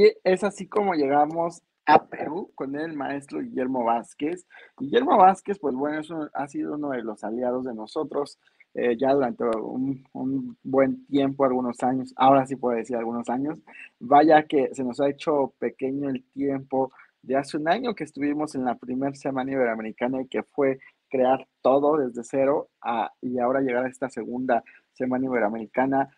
Y es así como llegamos a Perú con el maestro Guillermo Vázquez. Guillermo Vázquez, pues bueno, ha sido uno de los aliados de nosotros ya durante un buen tiempo, algunos años, ahora sí puedo decir algunos años. Vaya que se nos ha hecho pequeño el tiempo de hace un año que estuvimos en la primera semana iberoamericana y que fue crear todo desde cero y ahora llegar a esta segunda semana iberoamericana.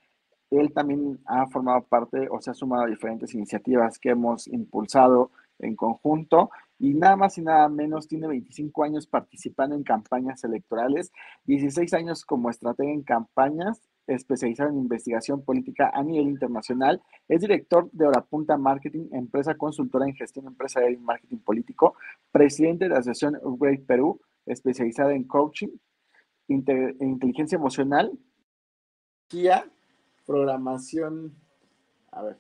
Él también ha formado parte o se ha sumado a diferentes iniciativas que hemos impulsado en conjunto y nada más y nada menos tiene 25 años participando en campañas electorales, 16 años como estratega en campañas, especializado en investigación política a nivel internacional. Es director de Horapunta Marketing, empresa consultora en gestión empresarial y marketing político, presidente de la Asociación Upgrade Perú, especializada en coaching, inteligencia emocional, guía, programación, a ver,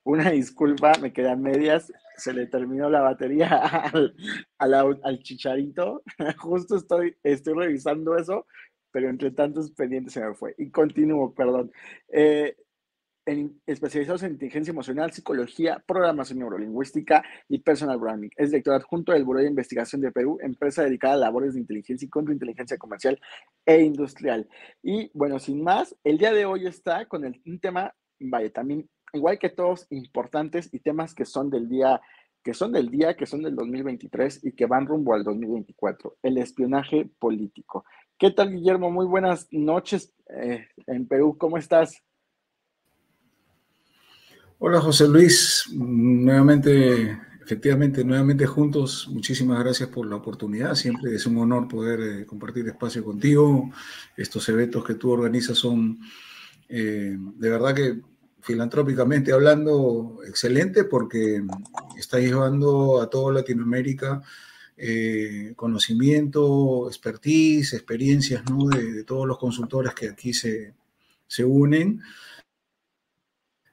una disculpa, me quedé a medias, se le terminó la batería al chicharito. Justo estoy revisando eso, pero entre tantos pendientes se me fue. Y continúo, perdón. Eh, Especializados en inteligencia emocional, psicología, programación neurolingüística y personal branding. Es director adjunto del Buró de Investigación de Perú, empresa dedicada a labores de inteligencia y contrainteligencia comercial e industrial. Y bueno, sin más, el día de hoy está con un tema, vaya, también igual que todos, importantes y temas que son del día, que son del 2023 y que van rumbo al 2024, el espionaje político. ¿Qué tal, Guillermo? Muy buenas noches en Perú, ¿cómo estás? Hola José Luis, nuevamente, efectivamente, nuevamente juntos. Muchísimas gracias por la oportunidad. Siempre es un honor poder compartir espacio contigo. Estos eventos que tú organizas son, de verdad que filantrópicamente hablando, excelente porque está llevando a toda Latinoamérica conocimiento, expertise, experiencias, ¿no? de todos los consultores que aquí se unen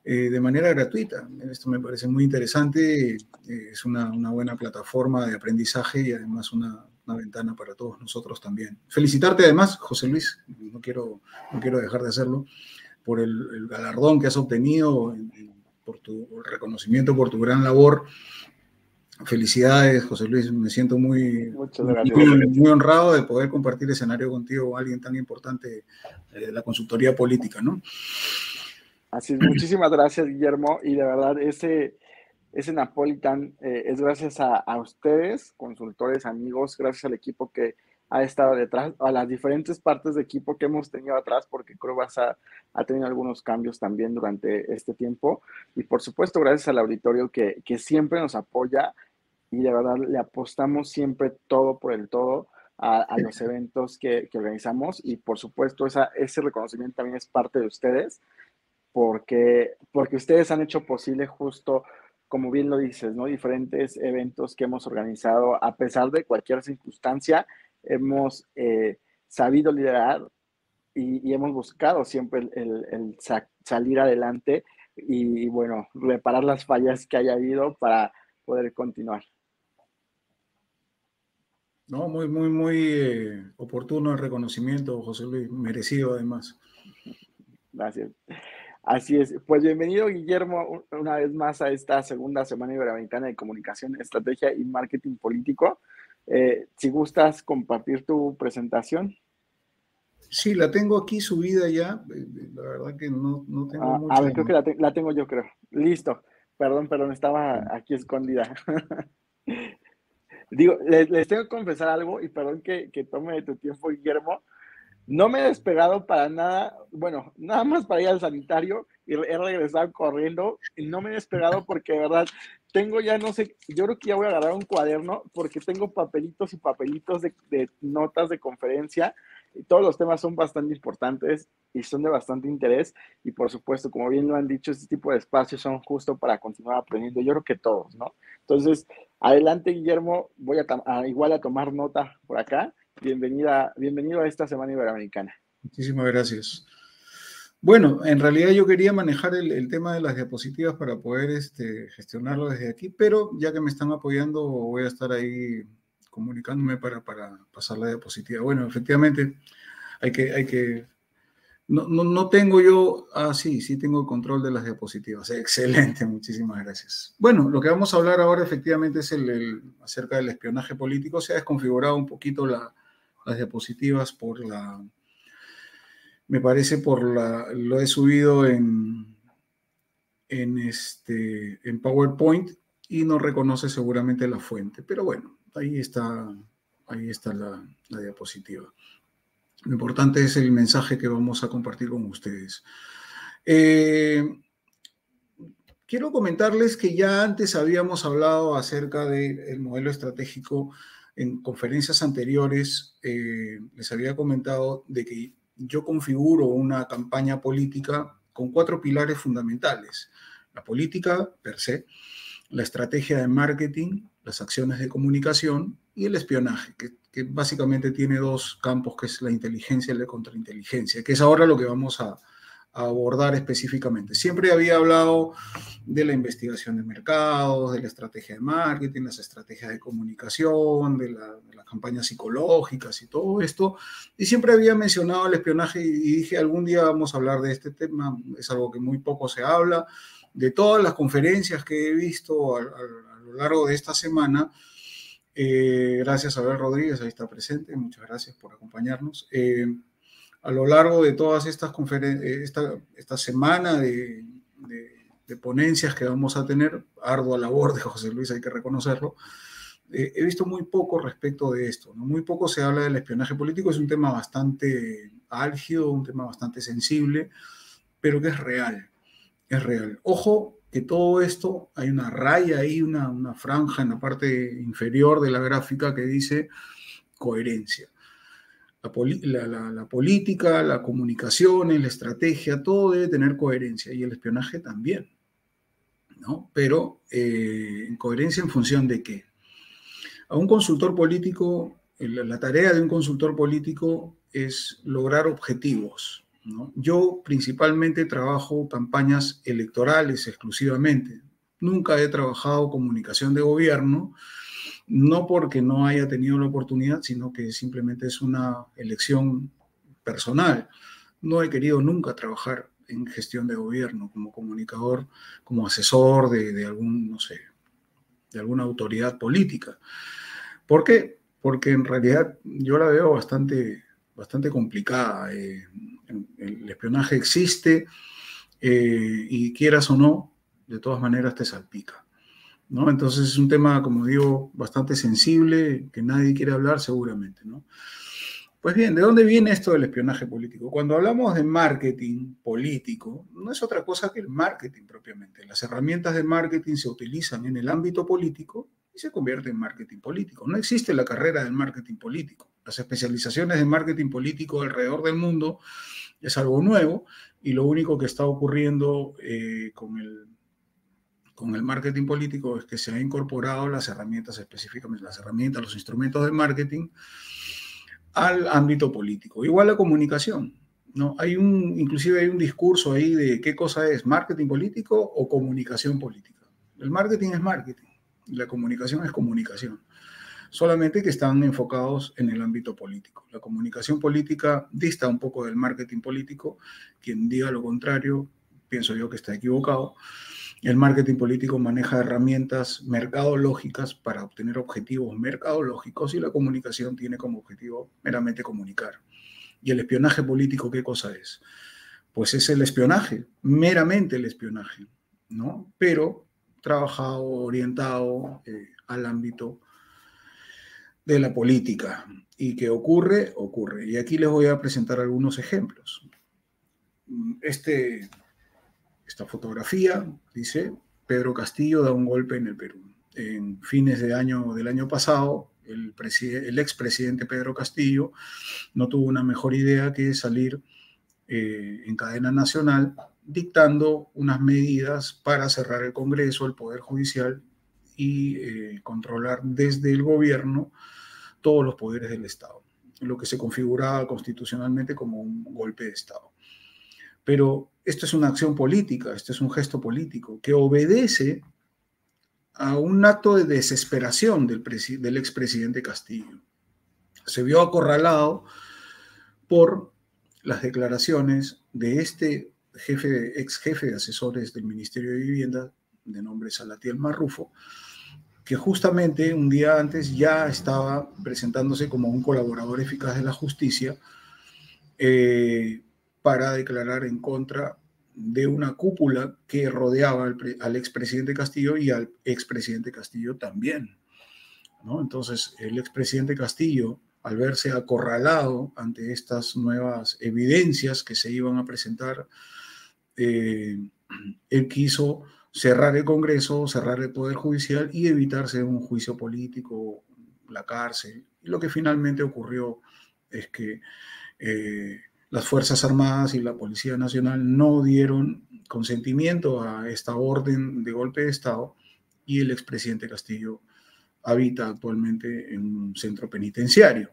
de manera gratuita. Esto me parece muy interesante, es una buena plataforma de aprendizaje y además una ventana para todos nosotros también. Felicitarte además, José Luis, no quiero dejar de hacerlo, por el galardón que has obtenido, por tu reconocimiento, por tu gran labor. Felicidades, José Luis, me siento Muchas gracias. muy honrado de poder compartir escenario contigo, alguien tan importante de la consultoría política, ¿no? Así es, muchísimas gracias, Guillermo. Y de verdad, ese Napolitan es gracias a ustedes, consultores, amigos, gracias al equipo que ha estado detrás, a las diferentes partes de equipo que hemos tenido atrás, porque creo que ha tenido algunos cambios también durante este tiempo. Y por supuesto, gracias al auditorio que siempre nos apoya y de verdad le apostamos siempre todo por el todo a los eventos que organizamos. Y por supuesto, ese reconocimiento también es parte de ustedes porque ustedes han hecho posible justo, como bien lo dices, ¿no? Diferentes eventos que hemos organizado, a pesar de cualquier circunstancia, hemos sabido liderar y hemos buscado siempre salir adelante y, bueno, reparar las fallas que haya habido para poder continuar. No, muy oportuno el reconocimiento, José Luis, merecido además. Gracias. Así es. Pues bienvenido, Guillermo, una vez más a esta segunda Semana Iberoamericana de Comunicación, Estrategia y Marketing Político. Si gustas compartir tu presentación. Sí, la tengo aquí subida ya. La verdad que no tengo A mucho. ver, creo que la tengo yo, creo. Listo. Perdón, estaba aquí escondida. Digo, les tengo que confesar algo y perdón que tome de tu tiempo, Guillermo. No me he despegado para nada, bueno, nada más para ir al sanitario y he regresado corriendo y no me he despegado porque de verdad tengo ya no sé, yo creo que ya voy a agarrar un cuaderno porque tengo papelitos y papelitos de notas de conferencia y todos los temas son bastante importantes y son de bastante interés y por supuesto, como bien lo han dicho, este tipo de espacios son justo para continuar aprendiendo, yo creo que todos, ¿no? Entonces, adelante, Guillermo, voy igual a tomar nota por acá. Bienvenido a esta Semana Iberoamericana. Muchísimas gracias. Bueno, en realidad yo quería manejar el tema de las diapositivas para poder gestionarlo desde aquí, pero ya que me están apoyando, voy a estar ahí comunicándome para pasar la diapositiva. Bueno, efectivamente, hay que No tengo yo, sí tengo el control de las diapositivas. Excelente, muchísimas gracias. Bueno, lo que vamos a hablar ahora efectivamente es acerca del espionaje político. Se ha desconfigurado un poquito las diapositivas me parece lo he subido en PowerPoint y no reconoce seguramente la fuente. Pero bueno, ahí está la diapositiva. Lo importante es el mensaje que vamos a compartir con ustedes. Quiero comentarles que ya antes habíamos hablado acerca del modelo estratégico en conferencias anteriores. Les había comentado de que yo configuro una campaña política con 4 pilares fundamentales: la política per se, la estrategia de marketing, las acciones de comunicación y el espionaje, que básicamente tiene 2 campos, que es la inteligencia y la contrainteligencia, que es ahora lo que vamos a abordar específicamente. Siempre había hablado de la investigación de mercados, de la estrategia de marketing, las estrategias de comunicación, de las campañas psicológicas y todo esto, y siempre había mencionado el espionaje y dije, algún día vamos a hablar de este tema. Es algo que muy poco se habla. De todas las conferencias que he visto a lo largo de esta semana, gracias a Abel Rodríguez, ahí está presente, muchas gracias por acompañarnos. A lo largo de todas estas conferencias, esta semana de ponencias que vamos a tener, ardua labor de José Luis, hay que reconocerlo, he visto muy poco respecto de esto, ¿no? Muy poco se habla del espionaje político. Es un tema bastante álgido, un tema bastante sensible, pero que es real. Es real. Ojo que todo esto, hay una raya ahí, una franja en la parte inferior de la gráfica que dice coherencia. La política, la comunicación, la estrategia, todo debe tener coherencia, y el espionaje también, ¿no? Pero coherencia en función de qué. A un consultor político, la tarea de un consultor político es lograr objetivos, ¿no? Yo principalmente trabajo campañas electorales exclusivamente. Nunca he trabajado comunicación de gobierno, no porque no haya tenido la oportunidad, sino que simplemente es una elección personal. No he querido nunca trabajar en gestión de gobierno como comunicador, como asesor de algún, no sé, de alguna autoridad política. ¿Por qué? Porque en realidad yo la veo bastante complicada. El espionaje existe, y quieras o no, de todas maneras te salpica, ¿no? Entonces es un tema, como digo, bastante sensible, que nadie quiere hablar seguramente, ¿no? Pues bien, ¿de dónde viene esto del espionaje político? Cuando hablamos de marketing político, no es otra cosa que el marketing propiamente. Las herramientas de marketing se utilizan en el ámbito político y se convierte en marketing político. No existe la carrera del marketing político. Las especializaciones de marketing político alrededor del mundo es algo nuevo, y lo único que está ocurriendo con el marketing político es que se han incorporado las herramientas, específicamente las herramientas, los instrumentos de marketing, al ámbito político. Igual la comunicación, ¿no? Inclusive hay un discurso ahí de qué cosa es marketing político o comunicación política. El marketing es marketing, la comunicación es comunicación, solamente que están enfocados en el ámbito político. La comunicación política dista un poco del marketing político. Quien diga lo contrario, pienso yo que está equivocado. El marketing político maneja herramientas mercadológicas para obtener objetivos mercadológicos, y la comunicación tiene como objetivo meramente comunicar. ¿Y el espionaje político qué cosa es? Pues es el espionaje, meramente el espionaje, ¿no? Pero trabajado, orientado al ámbito de la política. ¿Y qué ocurre? Ocurre. Y aquí les voy a presentar algunos ejemplos. Esta fotografía dice: Pedro Castillo da un golpe en el Perú. En fines del año pasado, el expresidente Pedro Castillo no tuvo una mejor idea que salir en cadena nacional dictando unas medidas para cerrar el Congreso, el Poder Judicial, y controlar desde el gobierno todos los poderes del Estado, lo que se configuraba constitucionalmente como un golpe de Estado. Pero esto es una acción política, esto es un gesto político que obedece a un acto de desesperación del expresidente Castillo. Se vio acorralado por las declaraciones de este ex jefe de asesores del Ministerio de Vivienda, de nombre Salatiel Marrufo, que justamente un día antes ya estaba presentándose como un colaborador eficaz de la justicia para declarar en contra de una cúpula que rodeaba al expresidente Castillo y al expresidente Castillo también, ¿no? Entonces, el expresidente Castillo, al verse acorralado ante estas nuevas evidencias que se iban a presentar, él quiso cerrar el Congreso, cerrar el Poder Judicial y evitarse un juicio político, la cárcel. Y lo que finalmente ocurrió es que las Fuerzas Armadas y la Policía Nacional no dieron consentimiento a esta orden de golpe de Estado y el expresidente Castillo habita actualmente en un centro penitenciario,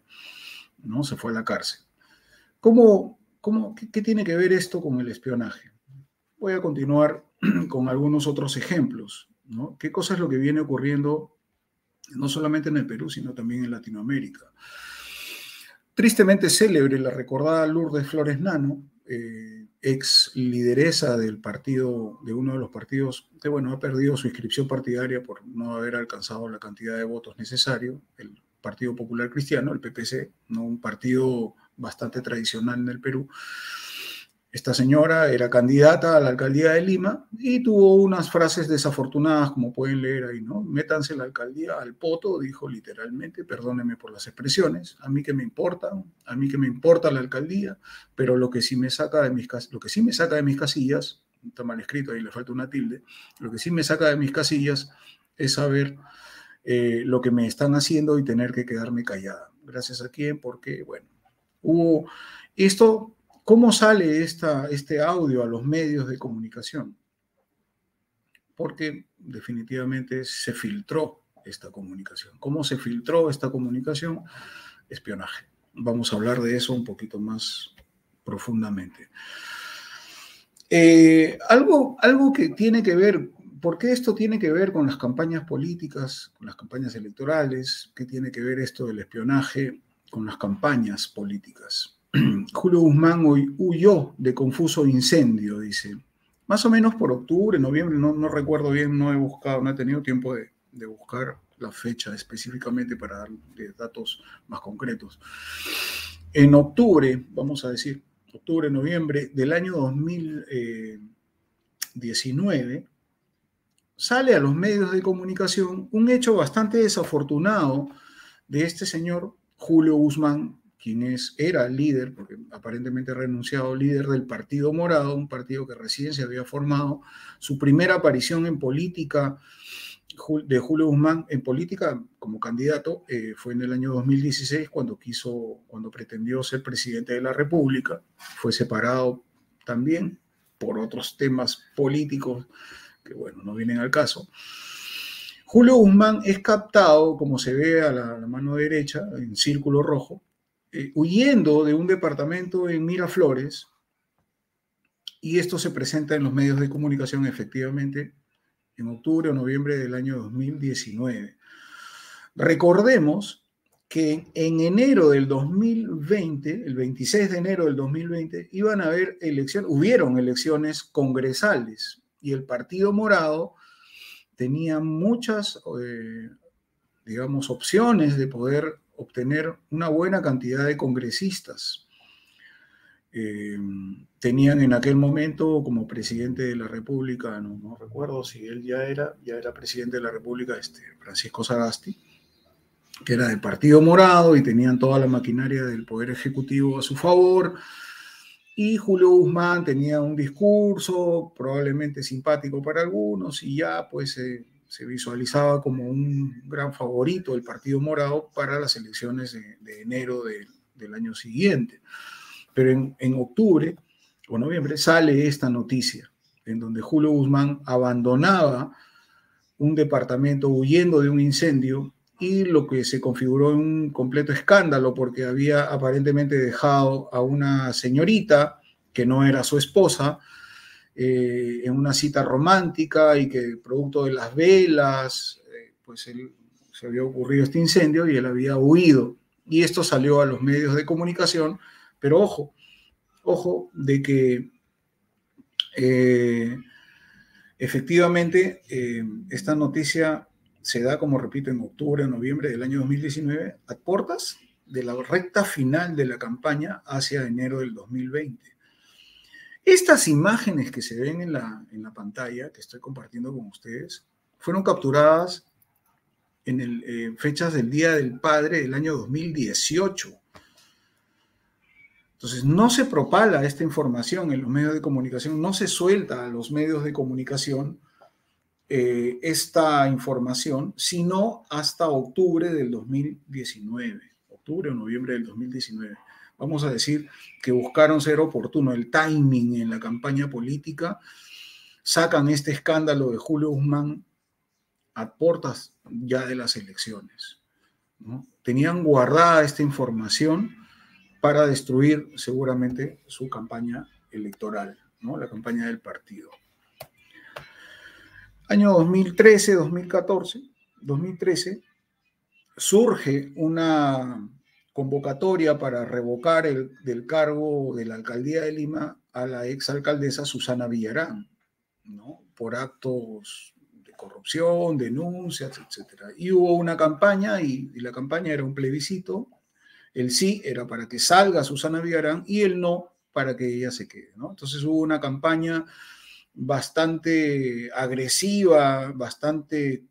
¿no? Se fue a la cárcel. ¿Qué tiene que ver esto con el espionaje? Voy a continuar con algunos otros ejemplos, ¿no? ¿Qué cosa es lo que viene ocurriendo no solamente en el Perú, sino también en Latinoamérica? Tristemente célebre la recordada Lourdes Flores Nano, ex lideresa del partido, de uno de los partidos que, bueno, ha perdido su inscripción partidaria por no haber alcanzado la cantidad de votos necesario, el Partido Popular Cristiano, el PPC, ¿no? Un partido bastante tradicional en el Perú. Esta señora era candidata a la alcaldía de Lima y tuvo unas frases desafortunadas, como pueden leer ahí, ¿no? Métanse la alcaldía al poto, dijo literalmente, perdónenme por las expresiones, a mí que me importa la alcaldía, pero lo que sí me saca de mis casillas, está mal escrito, ahí le falta una tilde, lo que sí me saca de mis casillas es saber lo que me están haciendo y tener que quedarme callada. Gracias a quién, porque, bueno, hubo esto. ¿Cómo sale este audio a los medios de comunicación? Porque definitivamente se filtró esta comunicación. ¿Cómo se filtró esta comunicación? Espionaje. Vamos a hablar de eso un poquito más profundamente. Algo que tiene que ver, ¿por qué esto tiene que ver con las campañas políticas, con las campañas electorales? ¿Qué tiene que ver esto del espionaje con las campañas políticas? Julio Guzmán huyó de confuso incendio, dice. Más o menos por octubre, noviembre, no recuerdo bien, no he tenido tiempo de buscar la fecha específicamente para dar datos más concretos. En octubre, vamos a decir, octubre, noviembre del año 2019, sale a los medios de comunicación un hecho bastante desafortunado de este señor Julio Guzmán, quien era líder, porque aparentemente ha renunciado, líder del Partido Morado, un partido que recién se había formado. Su primera aparición en política de Julio Guzmán en política como candidato fue en el año 2016 cuando pretendió ser presidente de la República. Fue separado también por otros temas políticos que, bueno, no vienen al caso. Julio Guzmán es captado, como se ve a la mano derecha, en círculo rojo, huyendo de un departamento en Miraflores, y esto se presenta en los medios de comunicación efectivamente en octubre o noviembre del año 2019. Recordemos que en enero del 2020, el 26 de enero del 2020, hubieron elecciones congresales y el Partido Morado tenía muchas, digamos, opciones de poder obtener una buena cantidad de congresistas. Tenían en aquel momento como presidente de la República, no recuerdo si él ya era presidente de la República, Francisco Sagasti, que era del Partido Morado, y tenían toda la maquinaria del Poder Ejecutivo a su favor. Y Julio Guzmán tenía un discurso probablemente simpático para algunos y ya pues se visualizaba como un gran favorito del Partido Morado para las elecciones de enero del año siguiente. Pero en octubre o noviembre sale esta noticia en donde Julio Guzmán abandonaba un departamento huyendo de un incendio, y lo que se configuró en un completo escándalo porque había aparentemente dejado a una señorita que no era su esposa en una cita romántica, y que producto de las velas pues se había ocurrido este incendio y él había huido, y esto salió a los medios de comunicación. Pero ojo, ojo, de que efectivamente esta noticia se da, como repito, en octubre o noviembre del año 2019, a puertas de la recta final de la campaña hacia enero del 2020. Estas imágenes que se ven en la pantalla que estoy compartiendo con ustedes fueron capturadas en fechas del Día del Padre del año 2018. Entonces, no se propala esta información en los medios de comunicación, no se suelta a los medios de comunicación esta información, sino hasta octubre del 2019, octubre o noviembre del 2019. Vamos a decir que buscaron ser oportuno el timing en la campaña política, sacan este escándalo de Julio Guzmán a puertas ya de las elecciones, ¿no? Tenían guardada esta información para destruir seguramente su campaña electoral, ¿no? La campaña del partido. Año 2013, 2014, 2013, surge una convocatoria para revocar del cargo de la alcaldía de Lima a la exalcaldesa Susana Villarán, ¿no? Por actos de corrupción, denuncias, etc. Y hubo una campaña y la campaña era un plebiscito. El sí era para que salga Susana Villarán y el no para que ella se quede, ¿no? Entonces hubo una campaña bastante agresiva, bastante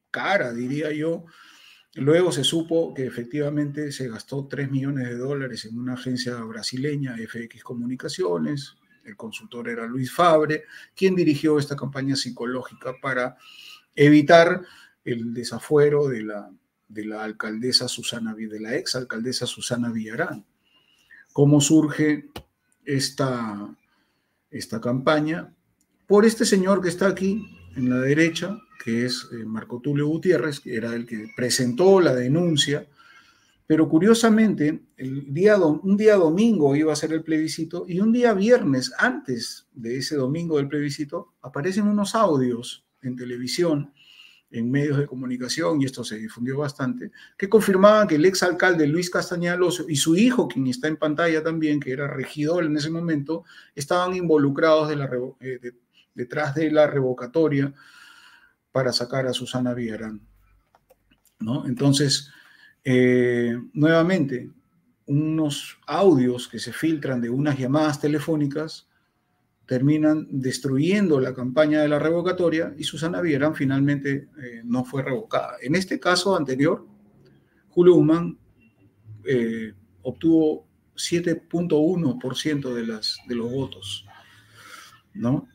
cara, diría yo. Luego se supo que efectivamente se gastó $3 millones en una agencia brasileña, FX Comunicaciones. El consultor era Luis Fabre, quien dirigió esta campaña psicológica para evitar el desafuero de la alcaldesa Susana, de la exalcaldesa Susana Villarán. ¿Cómo surge esta campaña? Por este señor que está aquí en la derecha, que es Marco Tulio Gutiérrez, que era el que presentó la denuncia, pero curiosamente un día domingo iba a ser el plebiscito y un día viernes, antes de ese domingo del plebiscito, aparecen unos audios en televisión, en medios de comunicación, y esto se difundió bastante, que confirmaban que el exalcalde Luis Castañeda y su hijo, quien está en pantalla también, que era regidor en ese momento, estaban involucrados detrás de la revocatoria para sacar a Susana Villarán, ¿no? Entonces, nuevamente, unos audios que se filtran de unas llamadas telefónicas terminan destruyendo la campaña de la revocatoria y Susana Villarán finalmente no fue revocada. En este caso anterior, Julio Guzmán obtuvo 7.1% de los votos, ¿no?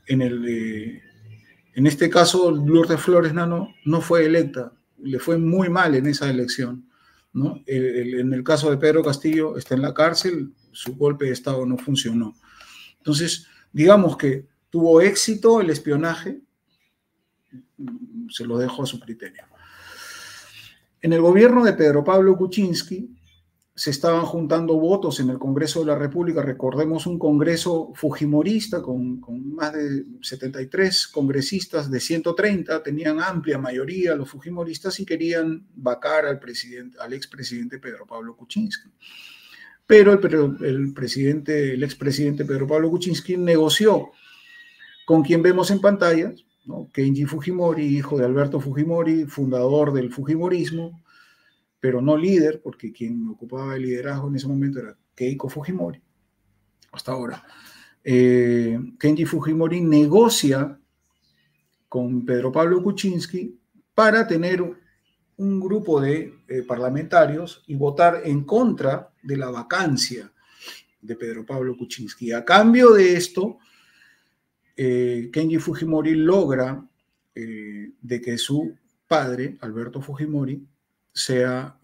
En este caso, Lourdes Flores Nano no fue electa, le fue muy mal en esa elección, ¿no? En el caso de Pedro Castillo, está en la cárcel, su golpe de Estado no funcionó. Entonces, digamos que tuvo éxito el espionaje, se lo dejo a su criterio. En el gobierno de Pedro Pablo Kuczynski se estaban juntando votos en el Congreso de la República. Recordemos un congreso fujimorista con más de 73 congresistas de 130, tenían amplia mayoría los fujimoristas y querían vacar al expresidente Pedro Pablo Kuczynski. Pero el expresidente Pedro Pablo Kuczynski negoció con quien vemos en pantalla, ¿no? Kenji Fujimori, hijo de Alberto Fujimori, fundador del fujimorismo, pero no líder, porque quien ocupaba el liderazgo en ese momento era Keiko Fujimori, hasta ahora. Kenji Fujimori negocia con Pedro Pablo Kuczynski para tener un grupo de parlamentarios y votar en contra de la vacancia de Pedro Pablo Kuczynski. A cambio de esto, Kenji Fujimori logra de que su padre, Alberto Fujimori, sea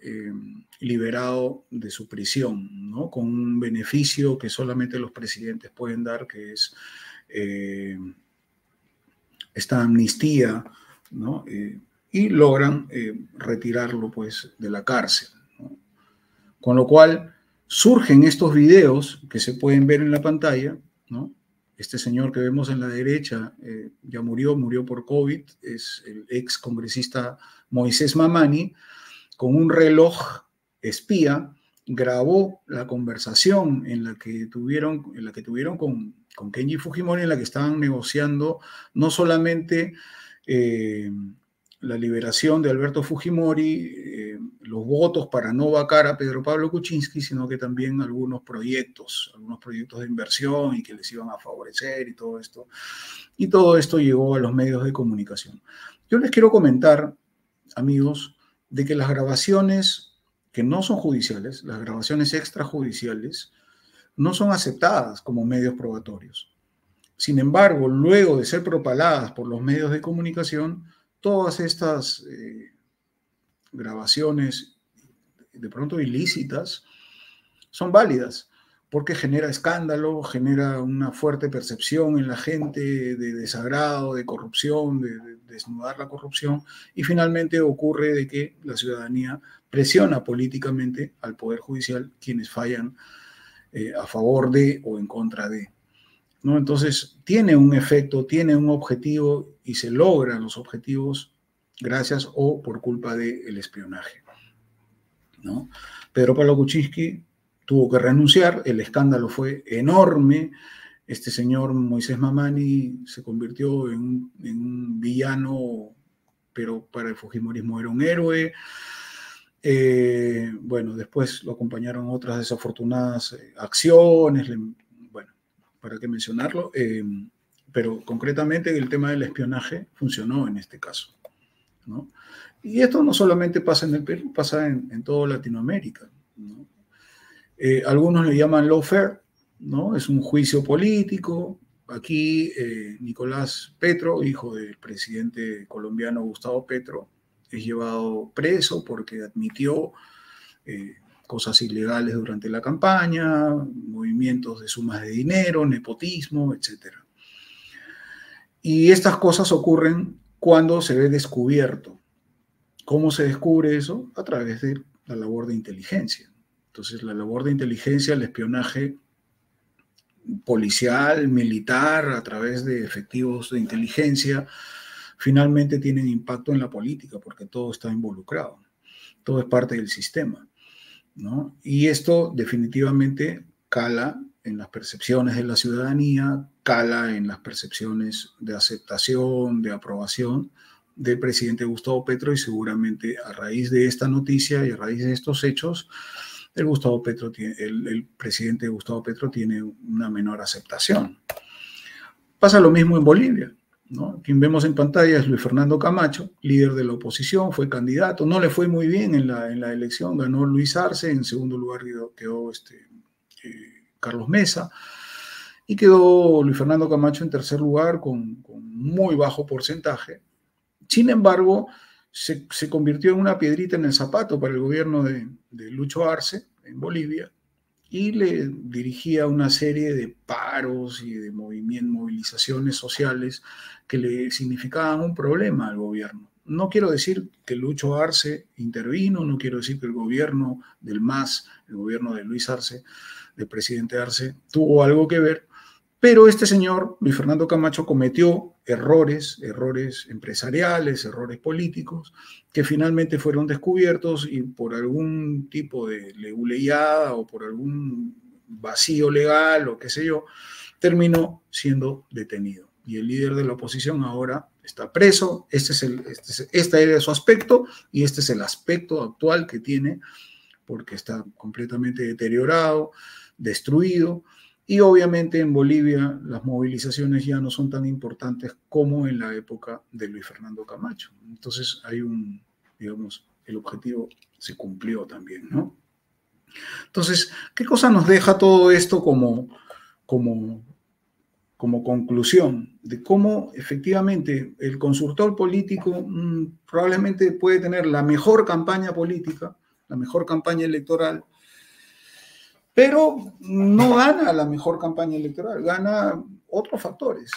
liberado de su prisión, ¿no? Con un beneficio que solamente los presidentes pueden dar, que es esta amnistía, ¿no? Y logran retirarlo, pues, de la cárcel, ¿no? Con lo cual surgen estos videos que se pueden ver en la pantalla, ¿no? Este señor que vemos en la derecha ya murió por COVID, es el ex congresista Moisés Mamani, con un reloj espía grabó la conversación en la que tuvieron con Kenji Fujimori, en la que estaban negociando no solamente la liberación de Alberto Fujimori, los votos para no vacar a Pedro Pablo Kuczynski, sino que también algunos proyectos de inversión y que les iban a favorecer y todo esto. Y todo esto llegó a los medios de comunicación. Yo les quiero comentar, amigos, de que las grabaciones que no son judiciales, las grabaciones extrajudiciales, no son aceptadas como medios probatorios. Sin embargo, luego de ser propaladas por los medios de comunicación, todas estas grabaciones, de pronto ilícitas, son válidas, porque genera escándalo, genera una fuerte percepción en la gente de desagrado, de corrupción, de desnudar la corrupción, y finalmente ocurre de que la ciudadanía presiona políticamente al Poder Judicial quienes fallan a favor de o en contra de, ¿no? Entonces, tiene un efecto, tiene un objetivo y se logran los objetivos gracias o por culpa del espionaje, ¿no? Pedro Pablo Kuczynski tuvo que renunciar, el escándalo fue enorme, este señor Moisés Mamani se convirtió en un villano, pero para el fujimorismo era un héroe. Bueno, después lo acompañaron otras desafortunadas acciones, bueno, para qué mencionarlo, pero concretamente el tema del espionaje funcionó en este caso, ¿no? Y esto no solamente pasa en el Perú, pasa en toda Latinoamérica, ¿no? Algunos le llaman lawfare, ¿no? Es un juicio político. Aquí Nicolás Petro, hijo del presidente colombiano Gustavo Petro, es llevado preso porque admitió cosas ilegales durante la campaña, movimientos de sumas de dinero, nepotismo, etc. Y estas cosas ocurren cuando se ve descubierto. ¿Cómo se descubre eso? A través de la labor de inteligencia. Entonces, la labor de inteligencia, el espionaje policial, militar, a través de efectivos de inteligencia, finalmente tienen impacto en la política, porque todo está involucrado, todo es parte del sistema, ¿no? Y esto definitivamente cala en las percepciones de la ciudadanía, cala en las percepciones de aceptación, de aprobación del presidente Gustavo Petro, y seguramente a raíz de esta noticia y a raíz de estos hechos, el presidente Gustavo Petro tiene una menor aceptación. Pasa lo mismo en Bolivia, ¿no? Quien vemos en pantalla es Luis Fernando Camacho, líder de la oposición, fue candidato, no le fue muy bien en la elección, ganó Luis Arce, en segundo lugar quedó Carlos Mesa, y quedó Luis Fernando Camacho en tercer lugar con muy bajo porcentaje. Sin embargo, se convirtió en una piedrita en el zapato para el gobierno de Lucho Arce en Bolivia, y le dirigía una serie de paros y de movilizaciones sociales que le significaban un problema al gobierno. No quiero decir que Lucho Arce intervino, no quiero decir que el gobierno del MAS, el gobierno de Luis Arce, del presidente Arce, tuvo algo que ver, pero este señor, Luis Fernando Camacho, cometió errores empresariales, errores políticos, que finalmente fueron descubiertos y por algún tipo de leguleyada o por algún vacío legal o qué sé yo, terminó siendo detenido. Y el líder de la oposición ahora está preso. Este era su aspecto y este es el aspecto actual que tiene, porque está completamente deteriorado, destruido. Y obviamente en Bolivia las movilizaciones ya no son tan importantes como en la época de Luis Fernando Camacho. Entonces hay digamos, el objetivo se cumplió también, ¿no? Entonces, ¿qué cosa nos deja todo esto como conclusión? De cómo efectivamente el consultor político probablemente puede tener la mejor campaña política, la mejor campaña electoral, pero no gana la mejor campaña electoral, gana otros factores,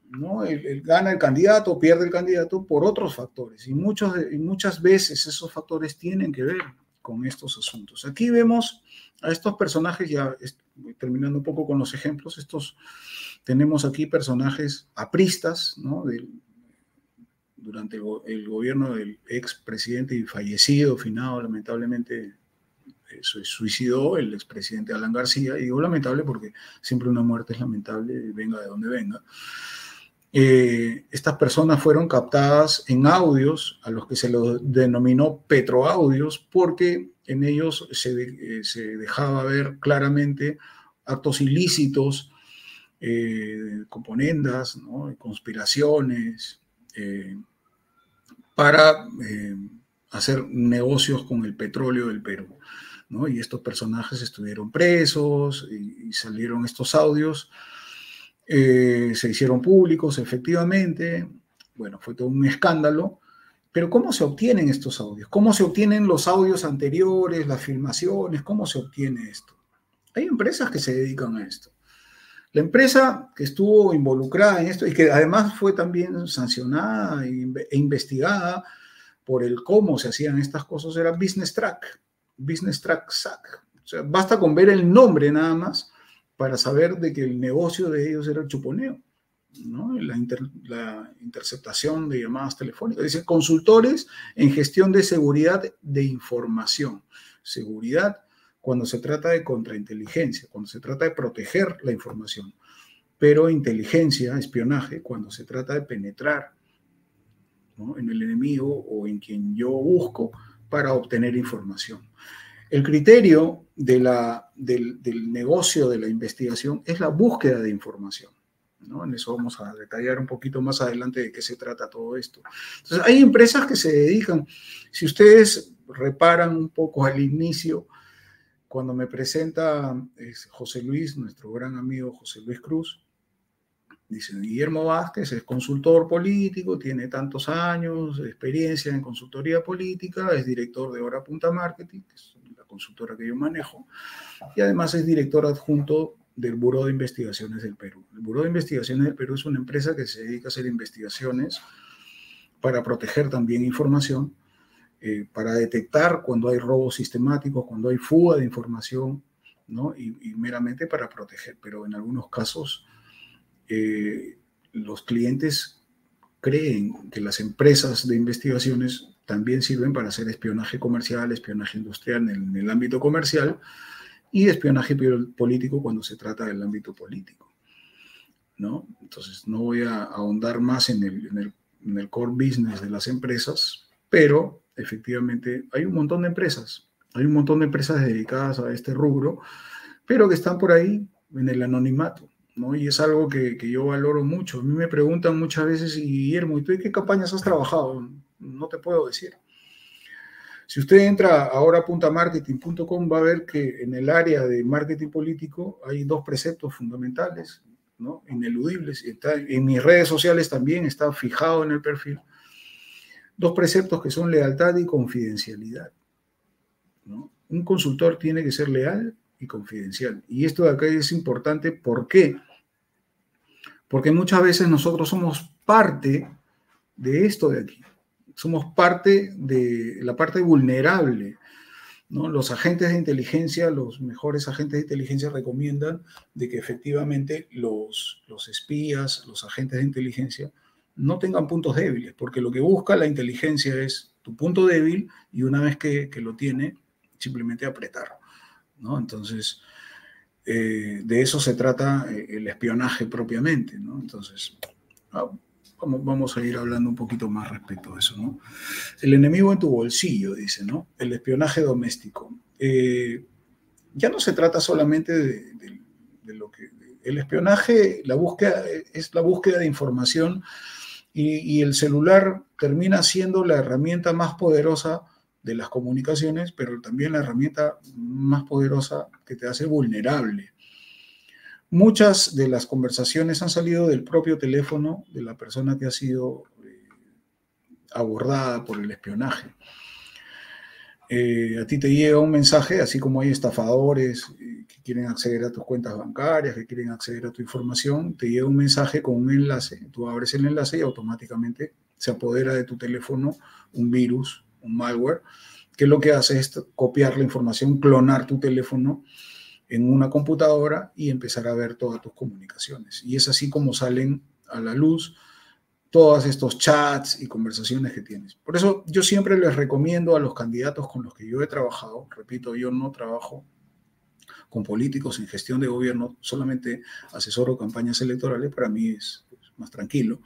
¿no? Gana el candidato, pierde el candidato por otros factores, y muchas veces esos factores tienen que ver con estos asuntos. Aquí vemos a estos personajes, ya terminando un poco con los ejemplos, tenemos aquí personajes apristas, ¿no? Durante el gobierno del expresidente y fallecido, finado lamentablemente, se suicidó el expresidente Alan García, y digo lamentable porque siempre una muerte es lamentable, venga de donde venga. Estas personas fueron captadas en audios a los que se los denominó petroaudios, porque en ellos se dejaba ver claramente actos ilícitos, componendas, ¿no? Conspiraciones, para hacer negocios con el petróleo del Perú, ¿no? Y estos personajes estuvieron presos y salieron estos audios. Se hicieron públicos, efectivamente. Bueno, fue todo un escándalo. Pero ¿cómo se obtienen estos audios? ¿Cómo se obtienen los audios anteriores, las filmaciones? ¿Cómo se obtiene esto? Hay empresas que se dedican a esto. La empresa que estuvo involucrada en esto y que además fue también sancionada e investigada por el cómo se hacían estas cosas era Business Track SAC. O sea, basta con ver el nombre nada más para saber de que el negocio de ellos era el chuponeo, ¿no? La interceptación de llamadas telefónicas. Dice, consultores en gestión de seguridad de información. Seguridad cuando se trata de contrainteligencia, cuando se trata de proteger la información. Pero inteligencia, espionaje, cuando se trata de penetrar, ¿no? En el enemigo o en quien yo busco para obtener información. El criterio del negocio de la investigación es la búsqueda de información, ¿no? En eso vamos a detallar un poquito más adelante de qué se trata todo esto. Entonces, hay empresas que se dedican, si ustedes reparan un poco al inicio, cuando me presenta José Luis, nuestro gran amigo José Luis Cruz, dice, Guillermo Vázquez es consultor político, tiene tantos años de experiencia en consultoría política, es director de Hora Punta Marketing, que es la consultora que yo manejo, y además es director adjunto del Buró de Investigaciones del Perú. El Buró de Investigaciones del Perú es una empresa que se dedica a hacer investigaciones para proteger también información, para detectar cuando hay robos sistemáticos, cuando hay fuga de información, ¿no? Y meramente para proteger, pero en algunos casos los clientes creen que las empresas de investigaciones también sirven para hacer espionaje comercial, espionaje industrial en el ámbito comercial y espionaje político cuando se trata del ámbito político, ¿no? Entonces, no voy a ahondar más en el core business de las empresas, pero efectivamente hay un montón de empresas. Hay un montón de empresas dedicadas a este rubro, pero que están por ahí en el anonimato, ¿no? Y es algo que yo valoro mucho. A mí me preguntan muchas veces, Guillermo, ¿y tú en qué campañas has trabajado? No te puedo decir. Si usted entra a horapuntamarketing.com va a ver que en el área de marketing político hay dos preceptos fundamentales, ¿no? Ineludibles. En mis redes sociales también está fijado en el perfil. Dos preceptos que son lealtad y confidencialidad, ¿no? Un consultor tiene que ser leal y confidencial. Y esto de acá es importante. ¿Por qué? Porque muchas veces nosotros somos parte de esto de aquí. Somos parte de la parte vulnerable, ¿no? Los agentes de inteligencia, los mejores agentes de inteligencia recomiendan de que efectivamente los espías, los agentes de inteligencia no tengan puntos débiles, porque lo que busca la inteligencia es tu punto débil y una vez que lo tiene, simplemente apretar, ¿no? Entonces, de eso se trata el espionaje propiamente, ¿no? Entonces, vamos a ir hablando un poquito más respecto a eso, ¿no? El enemigo en tu bolsillo, dice, ¿no? El espionaje doméstico. Ya no se trata solamente de lo que... El espionaje, la búsqueda, es la búsqueda de información y el celular termina siendo la herramienta más poderosa de las comunicaciones, pero también la herramienta más poderosa que te hace vulnerable. Muchas de las conversaciones han salido del propio teléfono de la persona que ha sido abordada por el espionaje. A ti te llega un mensaje, así como hay estafadores que quieren acceder a tus cuentas bancarias, que quieren acceder a tu información, te llega un mensaje con un enlace, tú abres el enlace y automáticamente se apodera de tu teléfono un virus, un malware, que lo que hace es copiar la información, clonar tu teléfono en una computadora y empezar a ver todas tus comunicaciones. Y es así como salen a la luz todos estos chats y conversaciones que tienes. Por eso yo siempre les recomiendo a los candidatos con los que yo he trabajado, repito, yo no trabajo con políticos en gestión de gobierno, solamente asesoro campañas electorales, para mí es más tranquilo.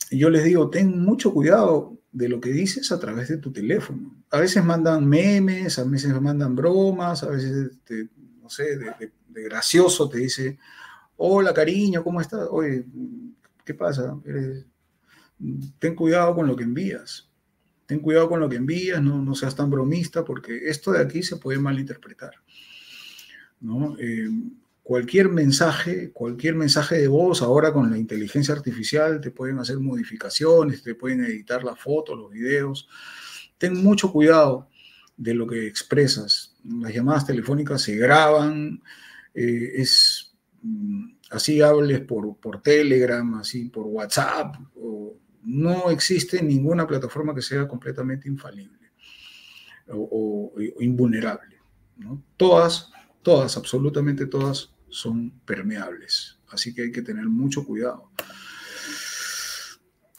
Yo les digo, ten mucho cuidado de lo que dices a través de tu teléfono. A veces mandan memes, a veces mandan bromas, a veces, no sé, de gracioso te dice, hola cariño, ¿cómo estás? Oye, ¿qué pasa? Ten cuidado con lo que envías. Ten cuidado con lo que envías, no seas tan bromista, porque esto de aquí se puede malinterpretar, ¿no? Cualquier mensaje de voz, ahora con la inteligencia artificial, te pueden hacer modificaciones, te pueden editar las fotos, los videos. Ten mucho cuidado de lo que expresas. Las llamadas telefónicas se graban, así hables por Telegram, así por WhatsApp, no existe ninguna plataforma que sea completamente infalible o invulnerable, ¿no? Todas, absolutamente todas son permeables, así que hay que tener mucho cuidado.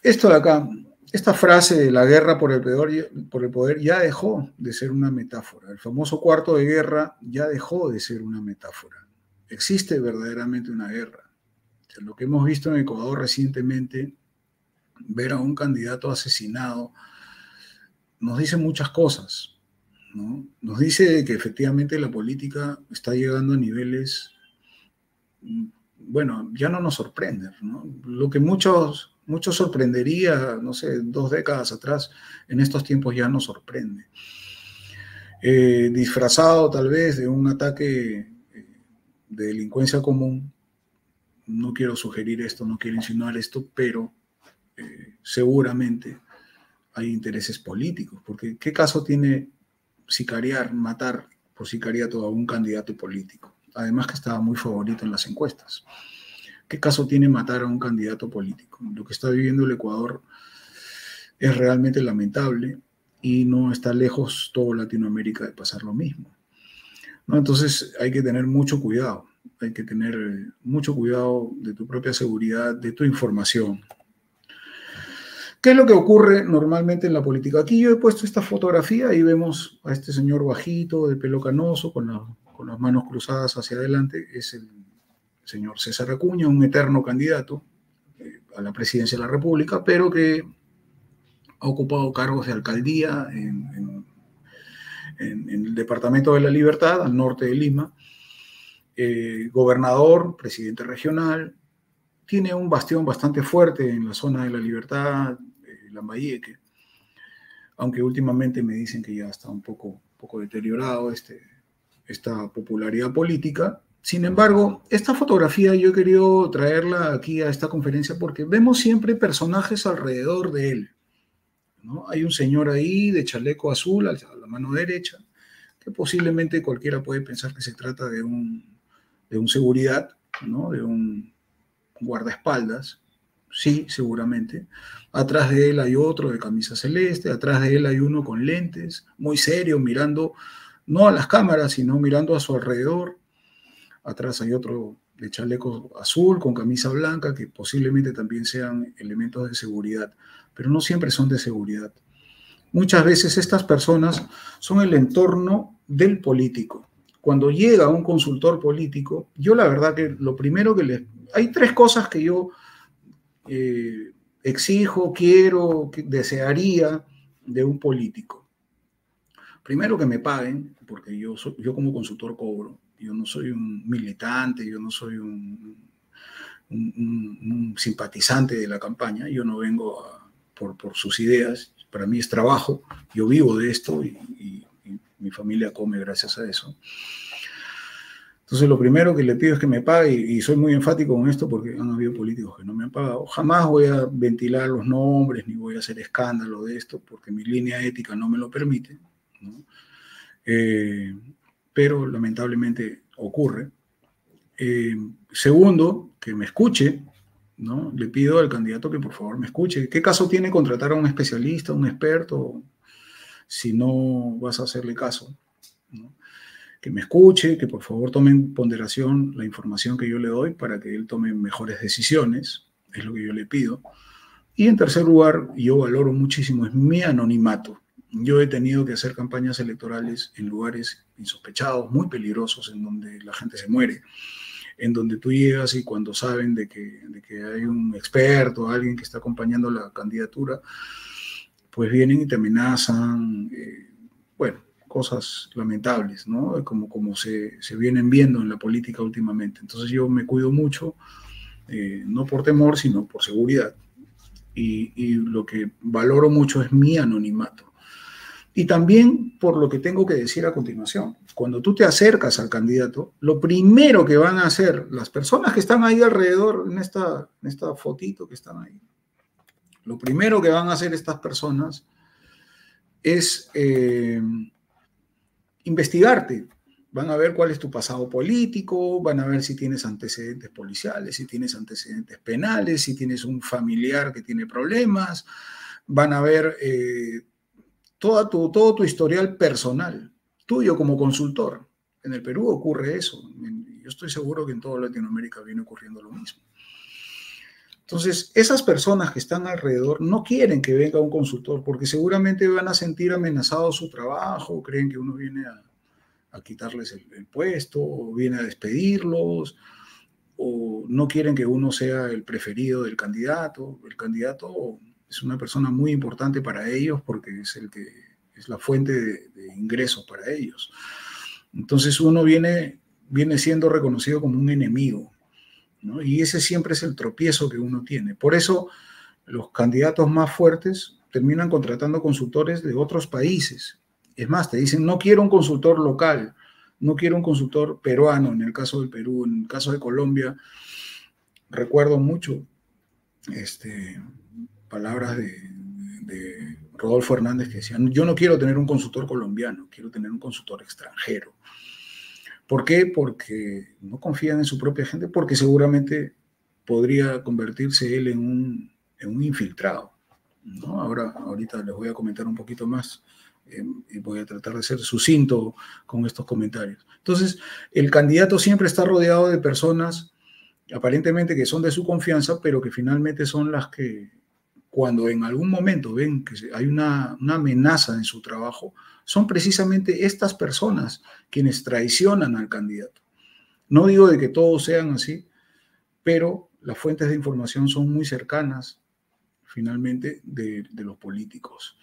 Esto de acá, esta frase de la guerra por el poder ya dejó de ser una metáfora. El famoso cuarto de guerra ya dejó de ser una metáfora. Existe verdaderamente una guerra. O sea, lo que hemos visto en Ecuador recientemente, ver a un candidato asesinado, nos dice muchas cosas, ¿no? Nos dice que efectivamente la política está llegando a niveles, bueno, ya no nos sorprende, ¿no? Lo que muchos sorprendería, no sé, 2 décadas atrás, en estos tiempos ya nos sorprende. Disfrazado tal vez de un ataque de delincuencia común, no quiero sugerir esto, no quiero insinuar esto, pero seguramente hay intereses políticos, porque ¿qué caso tiene sicariar, matar por sicariato a un candidato político? Además que estaba muy favorito en las encuestas. ¿Qué caso tiene matar a un candidato político? Lo que está viviendo el Ecuador es realmente lamentable y no está lejos toda Latinoamérica de pasar lo mismo, ¿no? Entonces hay que tener mucho cuidado, hay que tener mucho cuidado de tu propia seguridad, de tu información. ¿Qué es lo que ocurre normalmente en la política? Aquí yo he puesto esta fotografía y vemos a este señor bajito, de pelo canoso, con las manos cruzadas hacia adelante. Es el señor César Acuña, un eterno candidato a la presidencia de la República, pero que ha ocupado cargos de alcaldía en el Departamento de la Libertad, al norte de Lima, gobernador, presidente regional. Tiene un bastión bastante fuerte en la zona de la Libertad, Lambayeque, aunque últimamente me dicen que ya está un poco deteriorado esta popularidad política. Sin embargo, esta fotografía yo he querido traerla aquí a esta conferencia porque vemos siempre personajes alrededor de él, ¿no? Hay un señor ahí de chaleco azul a la mano derecha, que posiblemente cualquiera puede pensar que se trata de un seguridad, ¿no? De un guardaespaldas. Sí, seguramente. Atrás de él hay otro de camisa celeste, atrás de él hay uno con lentes, muy serio, mirando no a las cámaras, sino mirando a su alrededor. Atrás hay otro de chaleco azul con camisa blanca, que posiblemente también sean elementos de seguridad, pero no siempre son de seguridad. Muchas veces estas personas son el entorno del político. Cuando llega un consultor político, yo la verdad que lo primero que hay 3 cosas que yo exijo, quiero, desearía de un político. Primero, que me paguen, porque yo como consultor cobro. Yo no soy un militante, yo no soy un simpatizante de la campaña, yo no vengo por sus ideas, para mí es trabajo, yo vivo de esto y mi familia come gracias a eso. Entonces, lo primero que le pido es que me pague, y soy muy enfático con esto porque han habido políticos que no me han pagado. Jamás voy a ventilar los nombres ni voy a hacer escándalo de esto porque mi línea ética no me lo permite, ¿no? Pero lamentablemente ocurre. Segundo, que me escuche, ¿no? Le pido al candidato que por favor me escuche. ¿Qué caso tiene contratar a un especialista, un experto, si no vas a hacerle caso, ¿no? Que me escuche, que por favor tome en ponderación la información que yo le doy para que él tome mejores decisiones, es lo que yo le pido. Y en tercer lugar, yo valoro muchísimo, es mi anonimato. Yo he tenido que hacer campañas electorales en lugares insospechados, muy peligrosos, en donde la gente se muere, en donde tú llegas y cuando saben de que hay un experto, alguien que está acompañando la candidatura, pues vienen y te amenazan, bueno, cosas lamentables, ¿no? Como se vienen viendo en la política últimamente. Entonces yo me cuido mucho, no por temor, sino por seguridad. Y lo que valoro mucho es mi anonimato. Y también por lo que tengo que decir a continuación. Cuando tú te acercas al candidato, lo primero que van a hacer las personas que están ahí alrededor, en esta fotito que están ahí, lo primero que van a hacer estas personas es investigarte. Van a ver cuál es tu pasado político, van a ver si tienes antecedentes policiales, si tienes antecedentes penales, si tienes un familiar que tiene problemas, van a ver todo tu historial personal, tuyo como consultor. En el Perú ocurre eso. Yo estoy seguro que en toda Latinoamérica viene ocurriendo lo mismo. Entonces, esas personas que están alrededor no quieren que venga un consultor porque seguramente van a sentir amenazado su trabajo, creen que uno viene a quitarles el puesto, o viene a despedirlos, o no quieren que uno sea el preferido del candidato. El candidato es una persona muy importante para ellos porque es la fuente de ingresos para ellos. Entonces uno viene siendo reconocido como un enemigo, ¿no? Y ese siempre es el tropiezo que uno tiene. Por eso los candidatos más fuertes terminan contratando consultores de otros países. Es más, te dicen, no quiero un consultor local, no quiero un consultor peruano, en el caso del Perú, en el caso de Colombia. Recuerdo mucho palabras de Rodolfo Hernández que decían, yo no quiero tener un consultor colombiano, quiero tener un consultor extranjero. ¿Por qué? Porque no confían en su propia gente, porque seguramente podría convertirse él en un infiltrado, ¿no? Ahorita les voy a comentar un poquito más y voy a tratar de ser sucinto con estos comentarios. Entonces, el candidato siempre está rodeado de personas aparentemente que son de su confianza, pero que finalmente son las que, cuando en algún momento ven que hay una amenaza en su trabajo, son precisamente estas personas quienes traicionan al candidato. No digo de que todos sean así, pero las fuentes de información son muy cercanas, finalmente, de los políticos.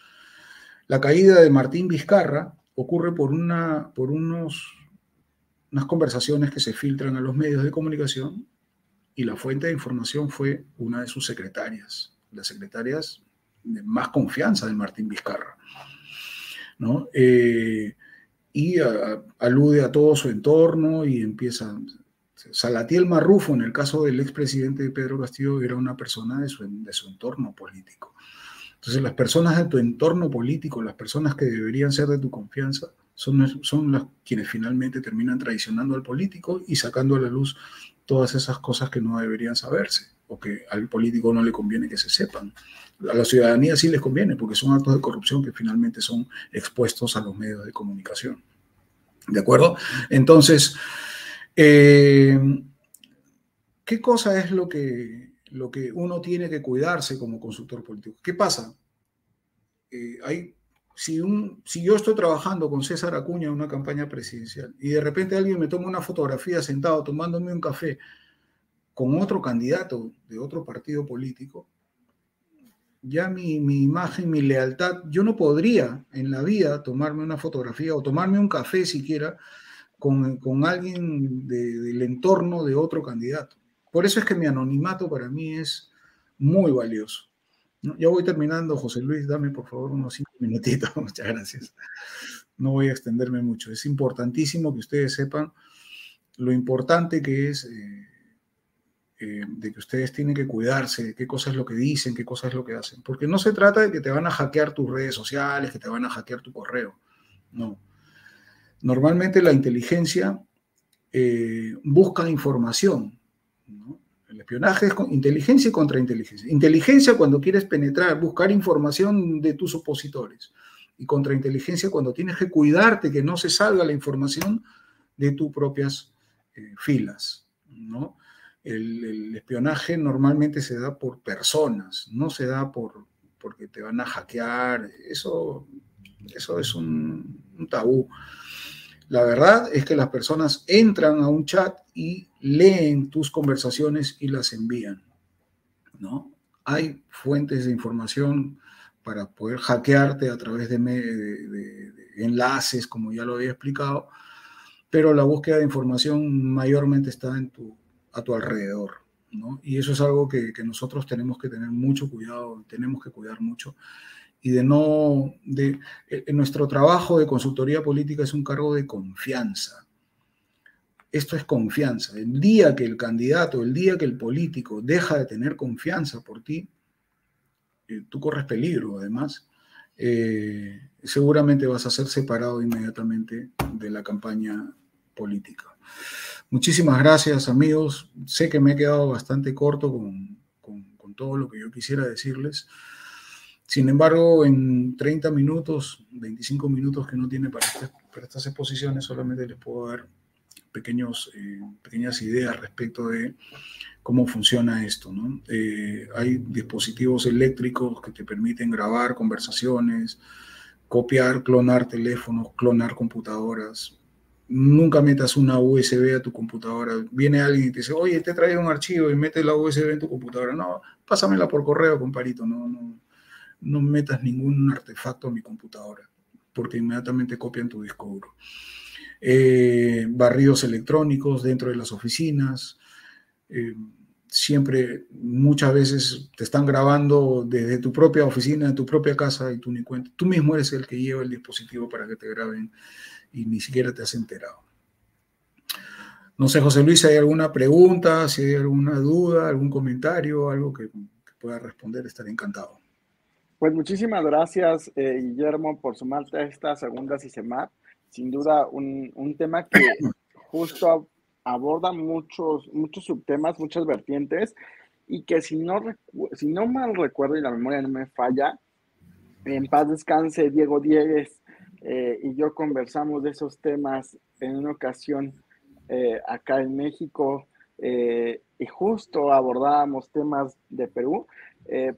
La caída de Martín Vizcarra ocurre por unas conversaciones que se filtran a los medios de comunicación y la fuente de información fue una de sus secretarias, las secretarias de más confianza de Martín Vizcarra, ¿no? Y alude a todo su entorno y empieza. Salatiel Marrufo, en el caso del expresidente Pedro Castillo, era una persona de su entorno político. Entonces, las personas de tu entorno político, las personas que deberían ser de tu confianza, son las quienes finalmente terminan traicionando al político y sacando a la luz todas esas cosas que no deberían saberse o que al político no le conviene que se sepan. A la ciudadanía sí les conviene porque son actos de corrupción que finalmente son expuestos a los medios de comunicación. ¿De acuerdo? Entonces, ¿qué cosa es lo que uno tiene que cuidarse como consultor político? ¿Qué pasa? Si yo estoy trabajando con César Acuña en una campaña presidencial y de repente alguien me toma una fotografía sentado tomándome un café con otro candidato de otro partido político, ya mi imagen, mi lealtad, yo no podría en la vida tomarme una fotografía o tomarme un café siquiera con alguien del entorno de otro candidato. Por eso es que mi anonimato para mí es muy valioso. ¿No? Ya voy terminando, José Luis, dame por favor unos 5 minutitos. Muchas gracias. No voy a extenderme mucho. Es importantísimo que ustedes sepan lo importante que es de que ustedes tienen que cuidarse, de qué cosa es lo que dicen, qué cosa es lo que hacen. Porque no se trata de que te van a hackear tus redes sociales, que te van a hackear tu correo. No. Normalmente la inteligencia busca información, ¿no? El espionaje es inteligencia y contrainteligencia. Inteligencia cuando quieres penetrar, buscar información de tus opositores. Y contrainteligencia cuando tienes que cuidarte que no se salga la información de tus propias filas, ¿no? El espionaje normalmente se da por personas, no se da porque te van a hackear. Eso es un tabú. La verdad es que las personas entran a un chat y leen tus conversaciones y las envían, ¿no? Hay fuentes de información para poder hackearte a través de enlaces, como ya lo había explicado, pero la búsqueda de información mayormente está a tu alrededor, ¿no? Y eso es algo que nosotros tenemos que tener mucho cuidado, tenemos que cuidar mucho, y nuestro trabajo de consultoría política es un cargo de confianza. Esto es confianza. El día que el candidato, el día que el político deja de tener confianza por ti, tú corres peligro, además. Seguramente vas a ser separado inmediatamente de la campaña política. Muchísimas gracias, amigos. Sé que me he quedado bastante corto con todo lo que yo quisiera decirles. Sin embargo, en 30 minutos, 25 minutos que no tiene para estas exposiciones, solamente les puedo dar pequeñas ideas respecto de cómo funciona esto, ¿no? Hay dispositivos eléctricos que te permiten grabar conversaciones, copiar, clonar teléfonos, clonar computadoras. Nunca metas una USB a tu computadora. Viene alguien y te dice, oye, te trae un archivo y mete la USB en tu computadora. No, pásamela por correo, comparito. No metas ningún artefacto a mi computadora, porque inmediatamente copian tu disco duro. Barridos electrónicos dentro de las oficinas. Siempre, muchas veces te están grabando desde tu propia oficina, de tu propia casa, y tú ni cuenta. Tú mismo eres el que lleva el dispositivo para que te graben y ni siquiera te has enterado. No sé, José Luis, ¿hay alguna pregunta? Si hay alguna duda, algún comentario, algo que pueda responder, estaré encantado. Pues muchísimas gracias, Guillermo, por sumarte a esta segunda CICEMAP. Sin duda, un tema que justo aborda muchos subtemas, muchas vertientes, y que si no mal recuerdo y la memoria no me falla, en paz descanse Diego Diegues, y yo conversamos de esos temas en una ocasión acá en México, y justo abordábamos temas de Perú.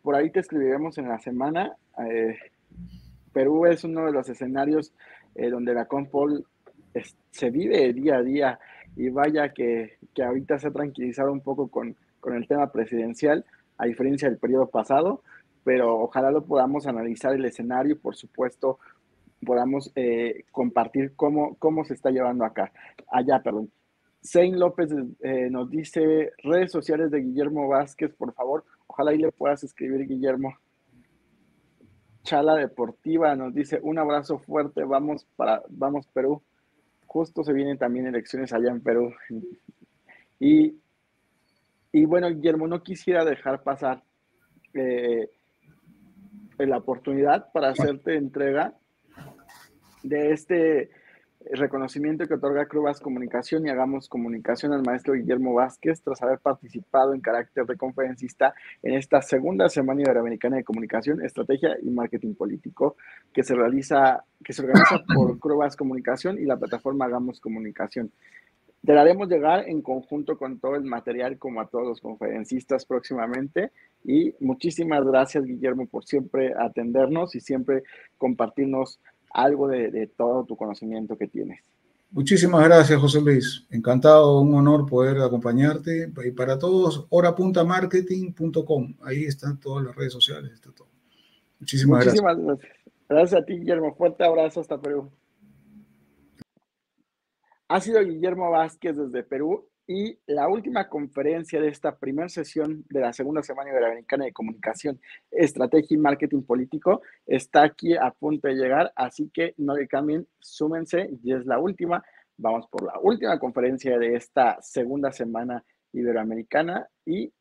Por ahí te escribiremos en la semana. Perú es uno de los escenarios donde la Compol se vive día a día, y vaya que ahorita se ha tranquilizado un poco con el tema presidencial, a diferencia del periodo pasado, pero ojalá lo podamos analizar el escenario y por supuesto podamos compartir cómo se está llevando allá, perdón. Zane López nos dice redes sociales de Guillermo Vázquez, por favor. Ojalá ahí le puedas escribir, Guillermo. Chala Deportiva nos dice un abrazo fuerte, vamos Perú. Justo se vienen también elecciones allá en Perú. Y bueno, Guillermo, no quisiera dejar pasar la oportunidad para hacerte entrega de este reconocimiento que otorga Crubas Comunicación y Hagamos Comunicación al maestro Guillermo Vázquez, tras haber participado en carácter de conferencista en esta segunda Semana Iberoamericana de Comunicación, Estrategia y Marketing Político, que se organiza por Crubas Comunicación y la plataforma Hagamos Comunicación. Te la haremos llegar en conjunto con todo el material, como a todos los conferencistas próximamente. Y muchísimas gracias, Guillermo, por siempre atendernos y siempre compartirnos algo de todo tu conocimiento que tienes. Muchísimas gracias, José Luis. Encantado, un honor poder acompañarte. Y para todos, hora.marketing.com. Ahí están todas las redes sociales, está todo. Muchísimas gracias. Gracias a ti, Guillermo. Fuerte abrazo hasta Perú. Ha sido Guillermo Vázquez desde Perú, y la última conferencia de esta primera sesión de la segunda Semana Iberoamericana de Comunicación, Estrategia y Marketing Político está aquí a punto de llegar, así que no le cambien, súmense, y es la última. Vamos por la última conferencia de esta segunda Semana Iberoamericana, y